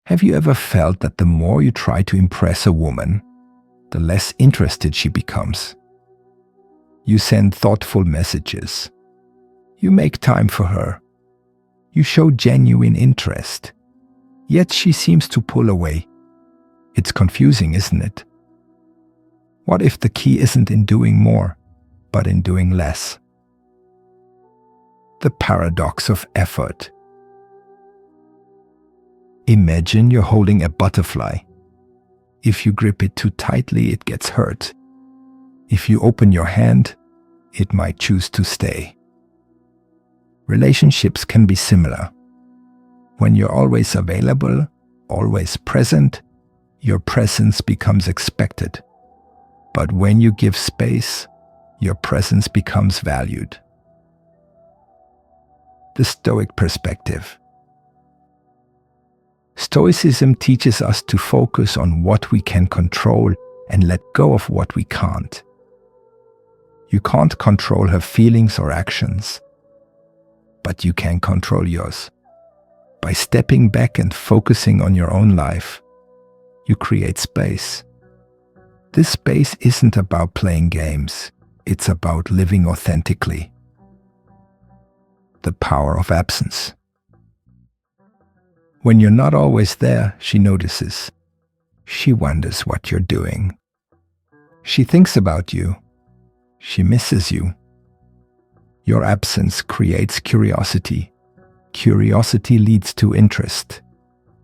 Have you ever felt that the more you try to impress a woman, the less interested she becomes? You send thoughtful messages. You make time for her. You show genuine interest. Yet she seems to pull away. It's confusing, isn't it? What if the key isn't in doing more, but in doing less? The paradox of effort. Imagine you're holding a butterfly. If you grip it too tightly, it gets hurt. If you open your hand, it might choose to stay. Relationships can be similar. When you're always available, always present, your presence becomes expected. But when you give space, your presence becomes valued. The Stoic perspective. Stoicism teaches us to focus on what we can control and let go of what we can't. You can't control her feelings or actions, but you can control yours. By stepping back and focusing on your own life, you create space. This space isn't about playing games, it's about living authentically. The power of absence. When you're not always there, she notices. She wonders what you're doing. She thinks about you. She misses you. Your absence creates curiosity. Curiosity leads to interest.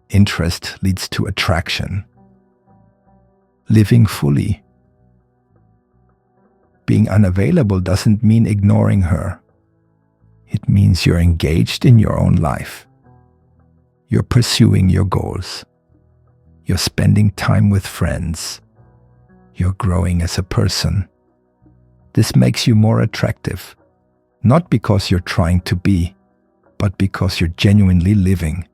Interest leads to attraction. Living fully. Being unavailable doesn't mean ignoring her. It means you're engaged in your own life. You're pursuing your goals. You're spending time with friends. You're growing as a person. This makes you more attractive, not because you're trying to be, but because you're genuinely living.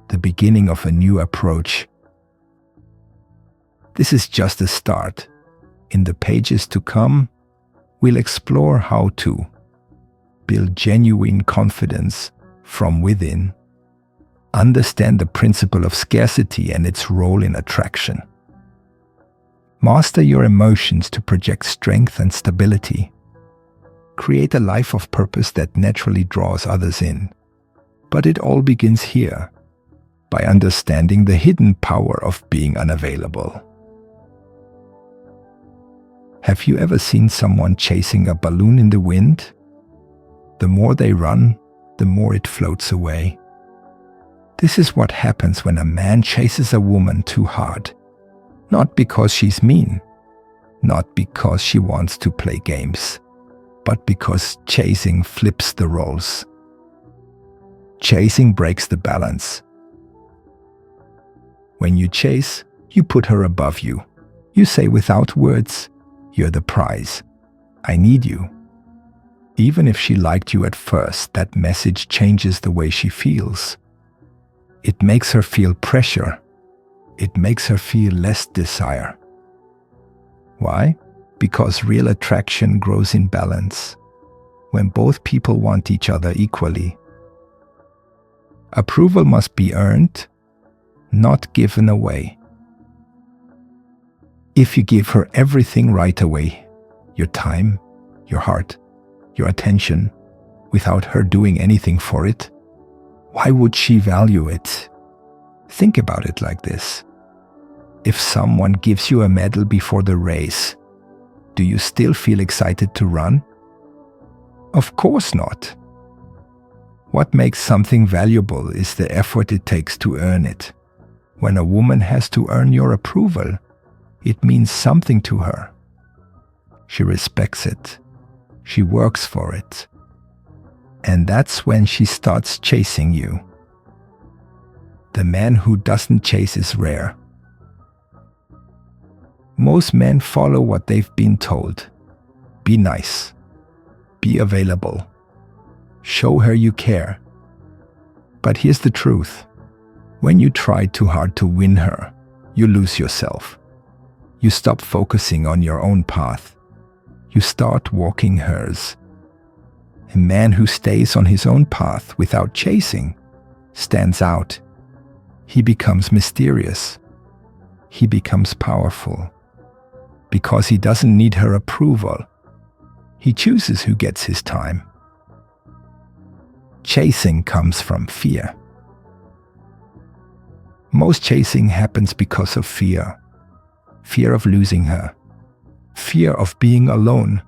The beginning of a new approach. This is just a start. In the pages to come, we'll explore how to build genuine confidence from within, understand the principle of scarcity and its role in attraction, master your emotions to project strength and stability, create a life of purpose that naturally draws others in. But it all begins here, by understanding the hidden power of being unavailable. Have you ever seen someone chasing a balloon in the wind? The more they run, the more it floats away. This is what happens when a man chases a woman too hard. Not because she's mean, not because she wants to play games, but because chasing flips the roles. Chasing breaks the balance. When you chase, you put her above you. You say without words, "You're the prize. I need you." Even if she liked you at first, that message changes the way she feels. It makes her feel pressure. It makes her feel less desire. Why? Because real attraction grows in balance, when both people want each other equally. Approval must be earned, not given away. If you give her everything right away, your time, your heart, your attention, without her doing anything for it, why would she value it? Think about it like this. If someone gives you a medal before the race, do you still feel excited to run? Of course not. What makes something valuable is the effort it takes to earn it. When a woman has to earn your approval, it means something to her. She respects it. She works for it. And that's when she starts chasing you. The man who doesn't chase is rare. Most men follow what they've been told. Be nice. Be available. Show her you care. But here's the truth. When you try too hard to win her, you lose yourself. You stop focusing on your own path. You start walking hers. A man who stays on his own path without chasing stands out. He becomes mysterious. He becomes powerful. Because he doesn't need her approval. He chooses who gets his time. Chasing comes from fear. Most chasing happens because of fear. Fear of losing her. Fear of being alone.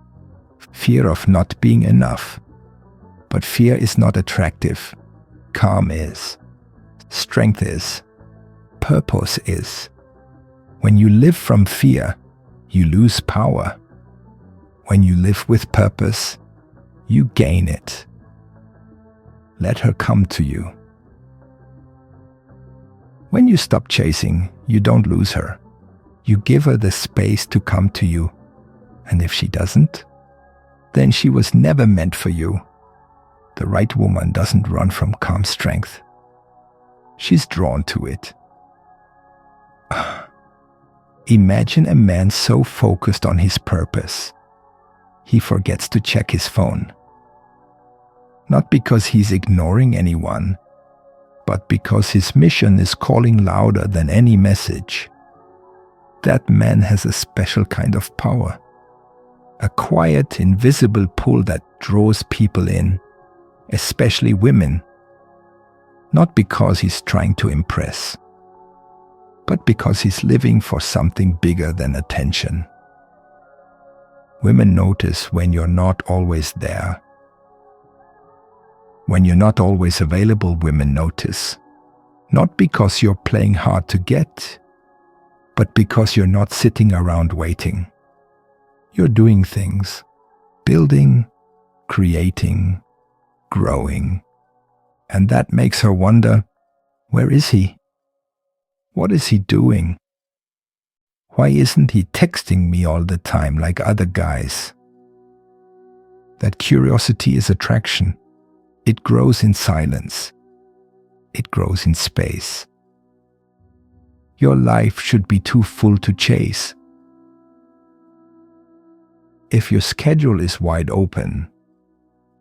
Fear of not being enough. But fear is not attractive. Calm is. Strength is. Purpose is. When you live from fear, you lose power. When you live with purpose, you gain it. Let her come to you. When you stop chasing, you don't lose her. You give her the space to come to you. And if she doesn't, then she was never meant for you. The right woman doesn't run from calm strength. She's drawn to it. Imagine a man so focused on his purpose, he forgets to check his phone. Not because he's ignoring anyone, but because his mission is calling louder than any message. That man has a special kind of power. A quiet, invisible pull that draws people in, especially women. Not because he's trying to impress, but because he's living for something bigger than attention. Women notice when you're not always there. When you're not always available, women notice. Not because you're playing hard to get, but because you're not sitting around waiting. You're doing things, building, creating, growing. And that makes her wonder, where is he? What is he doing? Why isn't he texting me all the time like other guys? That curiosity is attraction. It grows in silence. It grows in space. Your life should be too full to chase. If your schedule is wide open,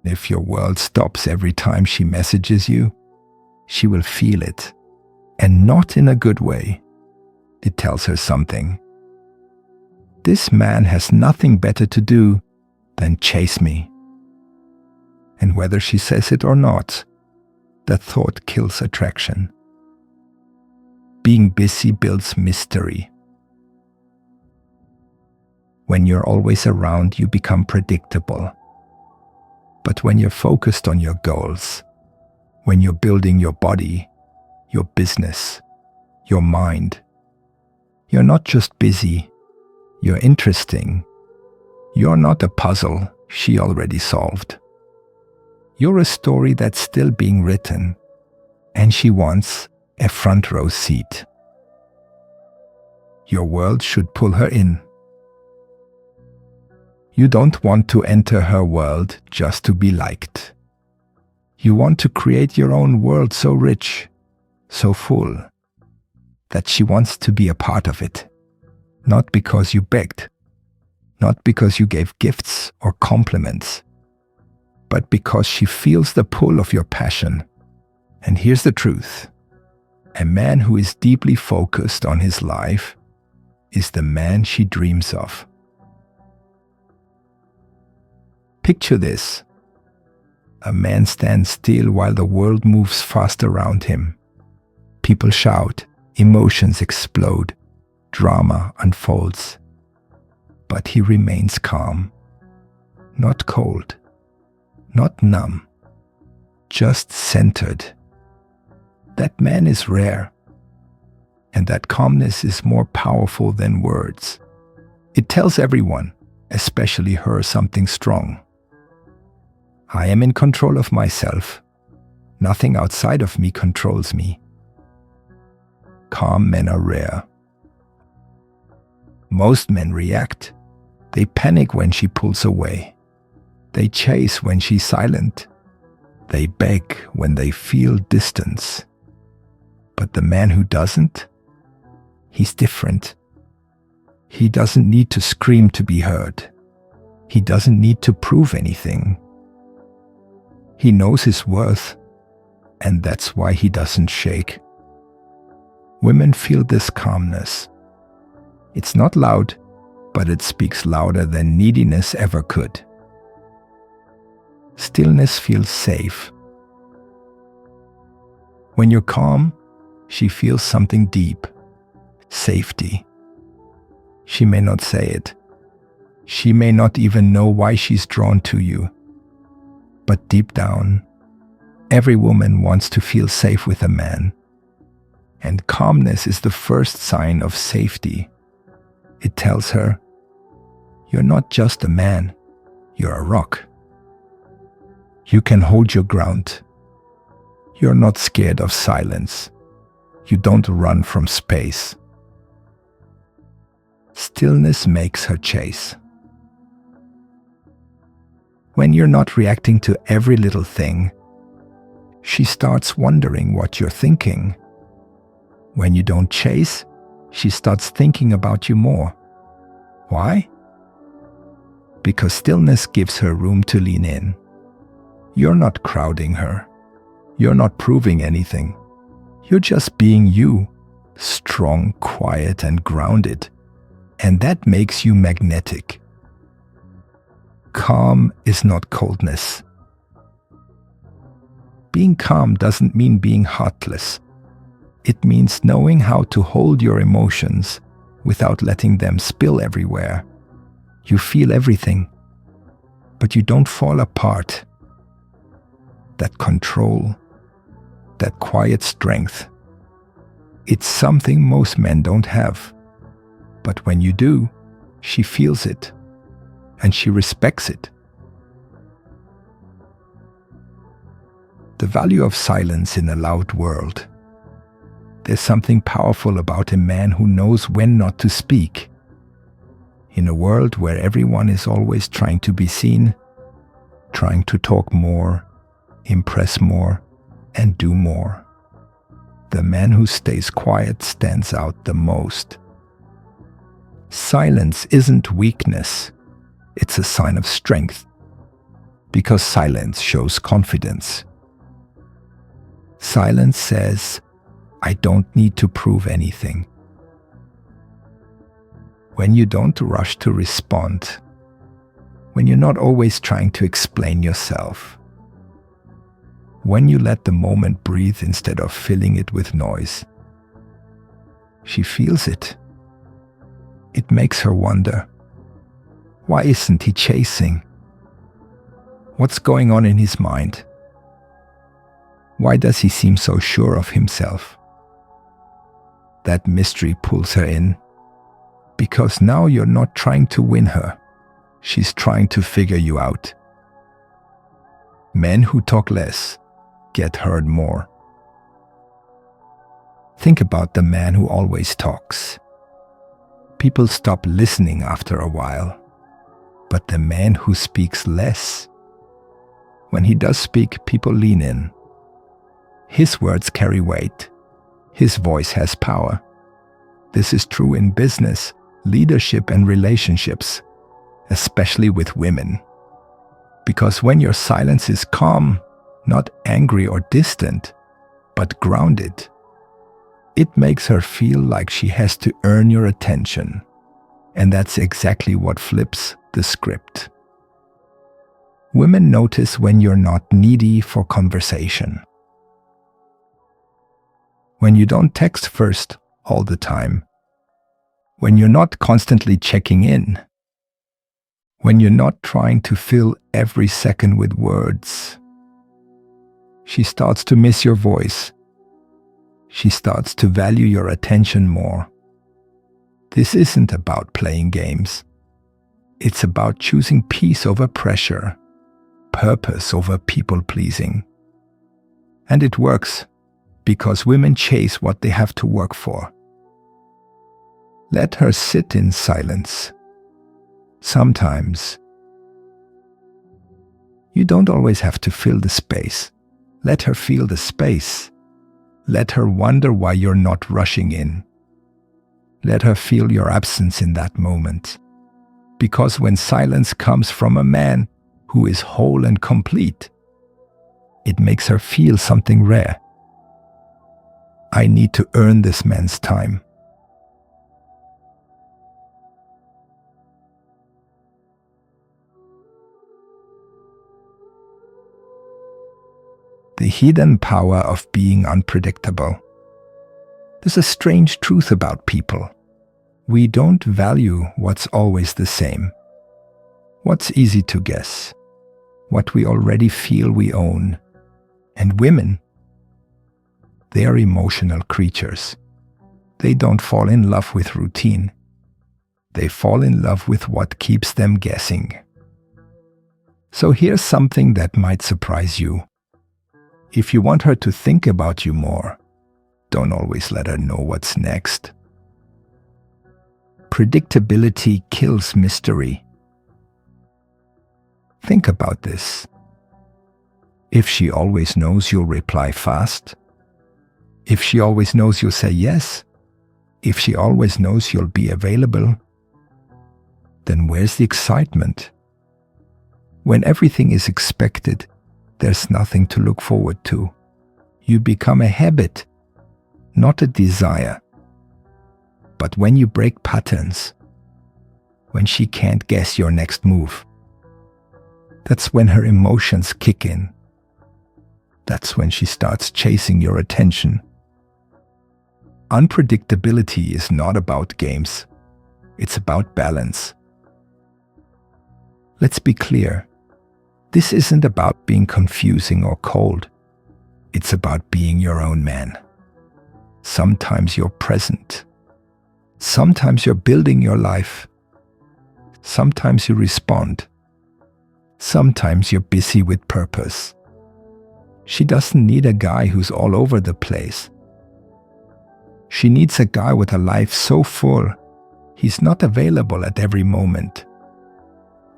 if your world stops every time she messages you, she will feel it. And not in a good way. It tells her something. This man has nothing better to do than chase me. And whether she says it or not, the thought kills attraction. Being busy builds mystery. When you're always around, you become predictable. But when you're focused on your goals, when you're building your body, your business, your mind, you're not just busy, you're interesting. You're not a puzzle she already solved. You're a story that's still being written, and she wants a front row seat. Your world should pull her in. You don't want to enter her world just to be liked. You want to create your own world so rich, so full, that she wants to be a part of it. Not because you begged, not because you gave gifts or compliments, but because she feels the pull of your passion. And here's the truth. A man who is deeply focused on his life is the man she dreams of. Picture this. A man stands still while the world moves fast around him. People shout, emotions explode, drama unfolds. But he remains calm, not cold, not numb, just centered. That man is rare, and that calmness is more powerful than words. It tells everyone, especially her, something strong. I am in control of myself. Nothing outside of me controls me. Calm men are rare. Most men react. They panic when she pulls away. They chase when she's silent. They beg when they feel distance. But the man who doesn't, he's different. He doesn't need to scream to be heard. He doesn't need to prove anything. He knows his worth, and that's why he doesn't shake. Women feel this calmness. It's not loud, but it speaks louder than neediness ever could. Stillness feels safe. When you're calm, she feels something deep. Safety. She may not say it. She may not even know why she's drawn to you. But deep down, every woman wants to feel safe with a man. And calmness is the first sign of safety. It tells her, you're not just a man, you're a rock. You can hold your ground. You're not scared of silence. You don't run from space. Stillness makes her chase. When you're not reacting to every little thing, she starts wondering what you're thinking. When you don't chase, she starts thinking about you more. Why? Because stillness gives her room to lean in. You're not crowding her. You're not proving anything. You're just being you, strong, quiet, and grounded. And that makes you magnetic. Calm is not coldness. Being calm doesn't mean being heartless. It means knowing how to hold your emotions without letting them spill everywhere. You feel everything, but you don't fall apart. That control, that quiet strength, it's something most men don't have. But when you do, she feels it, and she respects it. The value of silence in a loud world. There's something powerful about a man who knows when not to speak. In a world where everyone is always trying to be seen, trying to talk more, impress more, and do more, the man who stays quiet stands out the most. Silence isn't weakness, it's a sign of strength, because silence shows confidence. Silence says, I don't need to prove anything. When you don't rush to respond, when you're not always trying to explain yourself, when you let the moment breathe instead of filling it with noise, she feels it. It makes her wonder, why isn't he chasing? What's going on in his mind? Why does he seem so sure of himself? That mystery pulls her in, because now you're not trying to win her. She's trying to figure you out. Men who talk less get heard more. Think about the man who always talks. People stop listening after a while. But the man who speaks less, when he does speak, people lean in. His words carry weight. His voice has power. This is true in business, leadership, and relationships, especially with women. Because when your silence is calm, not angry or distant, but grounded, it makes her feel like she has to earn your attention. And that's exactly what flips the script. Women notice when you're not needy for conversation. When you don't text first all the time. When you're not constantly checking in. When you're not trying to fill every second with words. She starts to miss your voice. She starts to value your attention more. This isn't about playing games. It's about choosing peace over pressure, purpose over people-pleasing. And it works, because women chase what they have to work for. Let her sit in silence. Sometimes. You don't always have to fill the space. Let her feel the space. Let her wonder why you're not rushing in. Let her feel your absence in that moment. Because when silence comes from a man who is whole and complete, it makes her feel something rare. I need to earn this man's time. The hidden power of being unpredictable. There's a strange truth about people. We don't value what's always the same, what's easy to guess, what we already feel we own. And women, they are emotional creatures. They don't fall in love with routine. They fall in love with what keeps them guessing. So here's something that might surprise you. If you want her to think about you more, don't always let her know what's next. Predictability kills mystery. Think about this. If she always knows you'll reply fast, if she always knows you'll say yes, if she always knows you'll be available, then where's the excitement? When everything is expected, there's nothing to look forward to. You become a habit, not a desire. But when you break patterns, when she can't guess your next move, that's when her emotions kick in. That's when she starts chasing your attention. Unpredictability is not about games. It's about balance. Let's be clear. This isn't about being confusing or cold. It's about being your own man. Sometimes you're present. Sometimes you're building your life. Sometimes you respond. Sometimes you're busy with purpose. She doesn't need a guy who's all over the place. She needs a guy with a life so full, he's not available at every moment.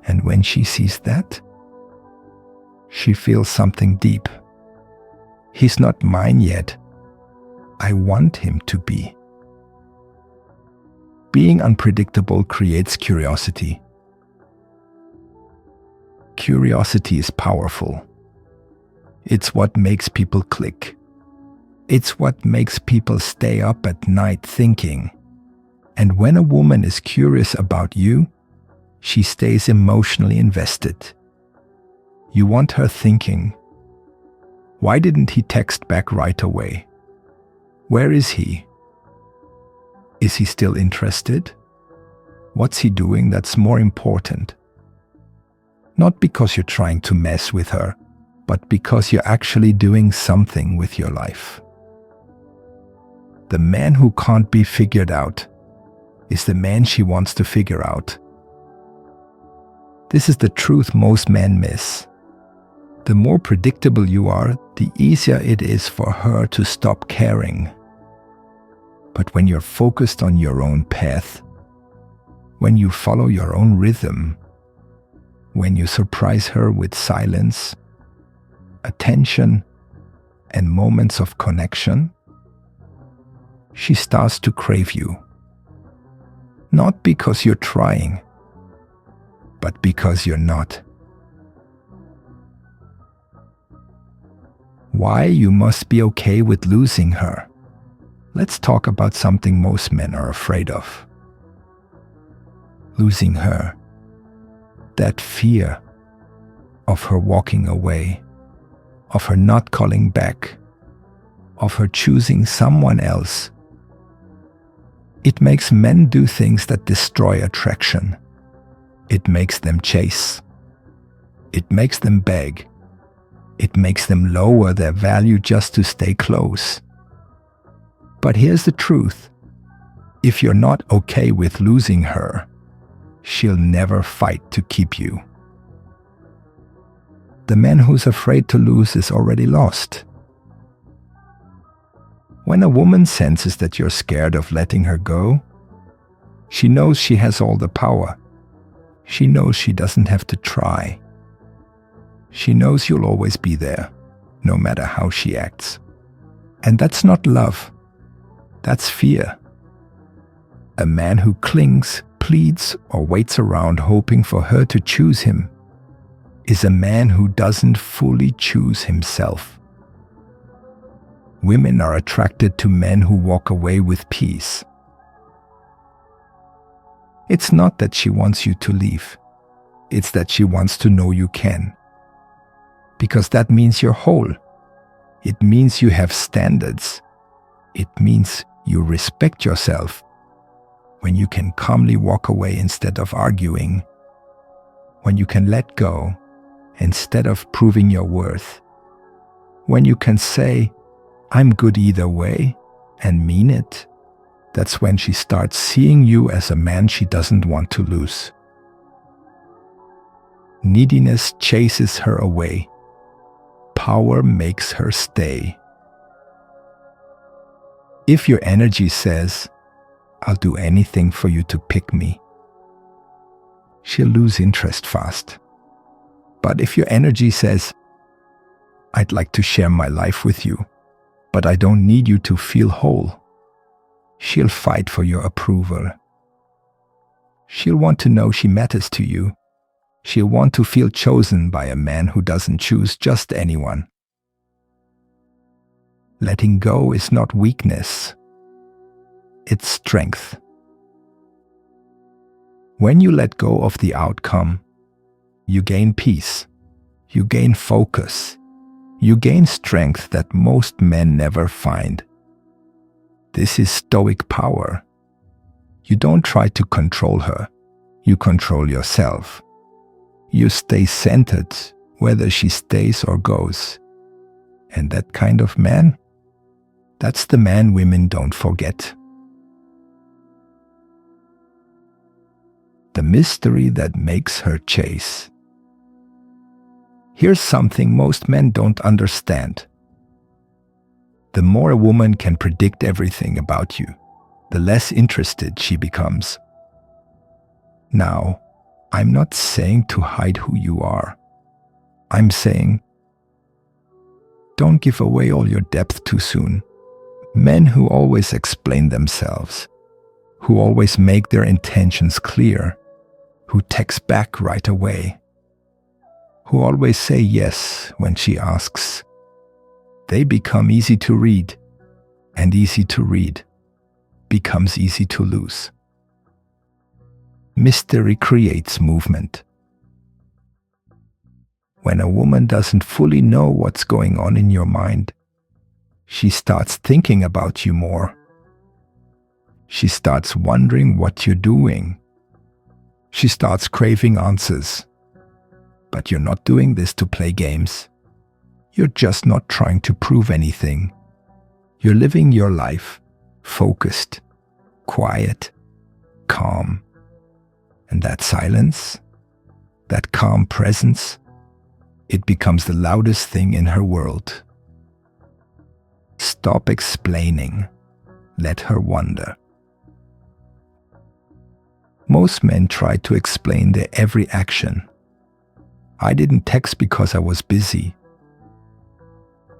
And when she sees that, she feels something deep. He's not mine yet. I want him to be. Being unpredictable creates curiosity. Curiosity is powerful. It's what makes people click. It's what makes people stay up at night thinking. And when a woman is curious about you, she stays emotionally invested. You want her thinking, why didn't he text back right away? Where is he? Is he still interested? What's he doing that's more important? Not because you're trying to mess with her, but because you're actually doing something with your life. The man who can't be figured out is the man she wants to figure out. This is the truth most men miss. The more predictable you are, the easier it is for her to stop caring. But when you're focused on your own path, when you follow your own rhythm, when you surprise her with silence, attention, and moments of connection, she starts to crave you. Not because you're trying, but because you're not. Why you must be okay with losing her. Let's talk about something most men are afraid of. Losing her. That fear of her walking away, of her not calling back, of her choosing someone else. It makes men do things that destroy attraction. It makes them chase. It makes them beg. It makes them lower their value just to stay close. But here's the truth. If you're not okay with losing her, she'll never fight to keep you. The man who's afraid to lose is already lost. When a woman senses that you're scared of letting her go, she knows she has all the power. She knows she doesn't have to try. She knows you'll always be there, no matter how she acts. And that's not love. That's fear. A man who clings, pleads, or waits around hoping for her to choose him is a man who doesn't fully choose himself. Women are attracted to men who walk away with peace. It's not that she wants you to leave. It's that she wants to know you can. Because that means you're whole. It means you have standards. It means you respect yourself. When you can calmly walk away instead of arguing. When you can let go instead of proving your worth. When you can say, I'm good either way, and mean it. That's when she starts seeing you as a man she doesn't want to lose. Neediness chases her away. Power makes her stay. If your energy says, I'll do anything for you to pick me, she'll lose interest fast. But if your energy says, I'd like to share my life with you, but I don't need you to feel whole, she'll fight for your approval. She'll want to know she matters to you. She'll want to feel chosen by a man who doesn't choose just anyone. Letting go is not weakness. It's strength. When you let go of the outcome, you gain peace. You gain focus. You gain strength that most men never find. This is Stoic power. You don't try to control her. You control yourself. You stay centered whether she stays or goes. And that kind of man, that's the man women don't forget. The mystery that makes her chase. Here's something most men don't understand. The more a woman can predict everything about you, the less interested she becomes. Now, I'm not saying to hide who you are. I'm saying, don't give away all your depth too soon. Men who always explain themselves, who always make their intentions clear, who text back right away, who always say yes when she asks, they become easy to read, and easy to read becomes easy to lose. Mystery creates movement. When a woman doesn't fully know what's going on in your mind, she starts thinking about you more. She starts wondering what you're doing. She starts craving answers. But you're not doing this to play games. You're just not trying to prove anything. You're living your life, focused, quiet, calm. And that silence, that calm presence, it becomes the loudest thing in her world. Stop explaining. Let her wonder. Most men try to explain their every action. I didn't text because I was busy.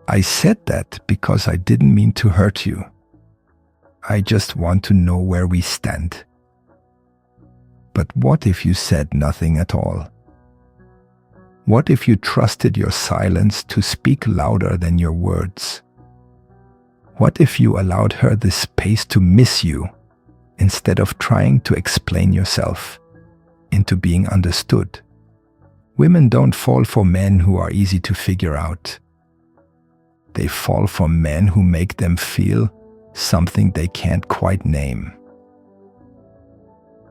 I said that because I didn't mean to hurt you. I just want to know where we stand. But what if you said nothing at all? What if you trusted your silence to speak louder than your words? What if you allowed her the space to miss you instead of trying to explain yourself into being understood? Women don't fall for men who are easy to figure out. They fall for men who make them feel something they can't quite name.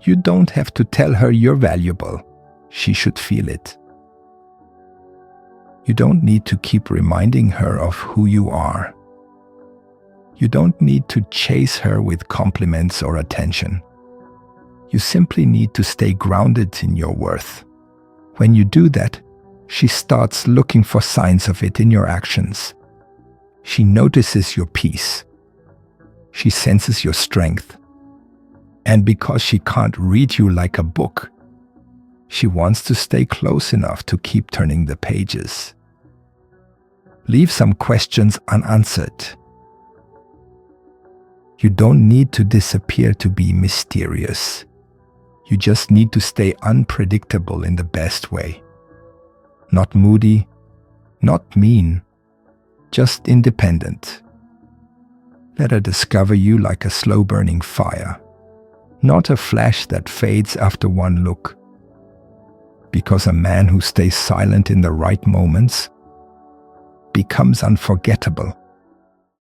You don't have to tell her you're valuable. She should feel it. You don't need to keep reminding her of who you are. You don't need to chase her with compliments or attention. You simply need to stay grounded in your worth. When you do that, she starts looking for signs of it in your actions. She notices your peace. She senses your strength. And because she can't read you like a book, she wants to stay close enough to keep turning the pages. Leave some questions unanswered. You don't need to disappear to be mysterious. You just need to stay unpredictable in the best way. Not moody, not mean, just independent. Let her discover you like a slow-burning fire, not a flash that fades after one look. Because a man who stays silent in the right moments becomes unforgettable.